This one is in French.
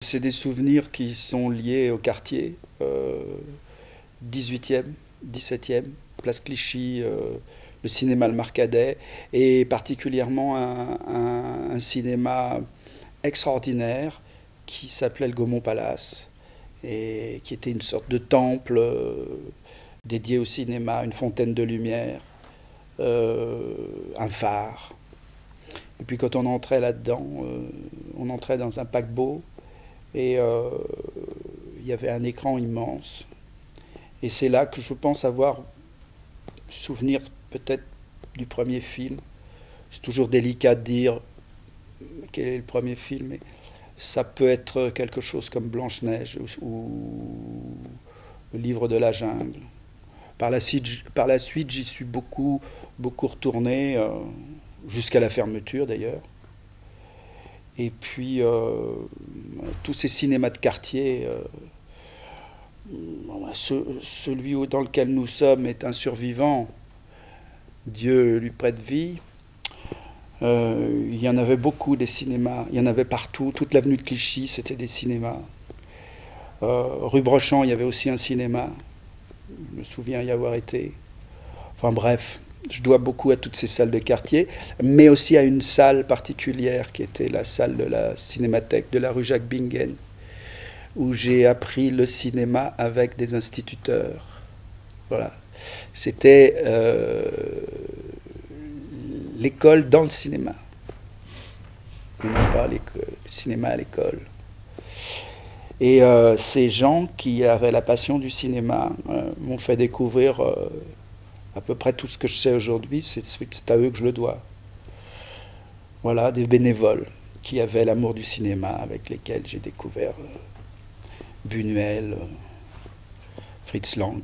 C'est des souvenirs qui sont liés au quartier, 18e, 17e, place Clichy, le cinéma Le Marcadet, et particulièrement un cinéma extraordinaire qui s'appelait le Gaumont Palace, et qui était une sorte de temple dédié au cinéma, une fontaine de lumière, un phare. Et puis quand on entrait là-dedans, on entrait dans un paquebot, et il y avait un écran immense. Et c'est là que je pense avoir souvenir peut-être du premier film. C'est toujours délicat de dire quel est le premier film, mais ça peut être quelque chose comme Blanche-Neige ou Le Livre de la Jungle. Par la suite j'y suis beaucoup retourné, jusqu'à la fermeture d'ailleurs. Et puis tous ces cinémas de quartier, celui dans lequel nous sommes est un survivant, Dieu lui prête vie. Il y en avait beaucoup des cinémas, il y en avait partout, toute l'avenue de Clichy c'était des cinémas. Rue Brochant il y avait aussi un cinéma, je me souviens y avoir été. Enfin bref, je dois beaucoup à toutes ces salles de quartier, mais aussi à une salle particulière qui était la salle de la Cinémathèque de la rue Jacques Bingen, où j'ai appris le cinéma avec des instituteurs. Voilà. C'était l'école dans le cinéma, mais non pas le cinéma à l'école. Et ces gens qui avaient la passion du cinéma m'ont fait découvrir à peu près tout ce que je sais aujourd'hui, c'est à eux que je le dois. Voilà, des bénévoles qui avaient l'amour du cinéma, avec lesquels j'ai découvert Buñuel, Fritz Lang.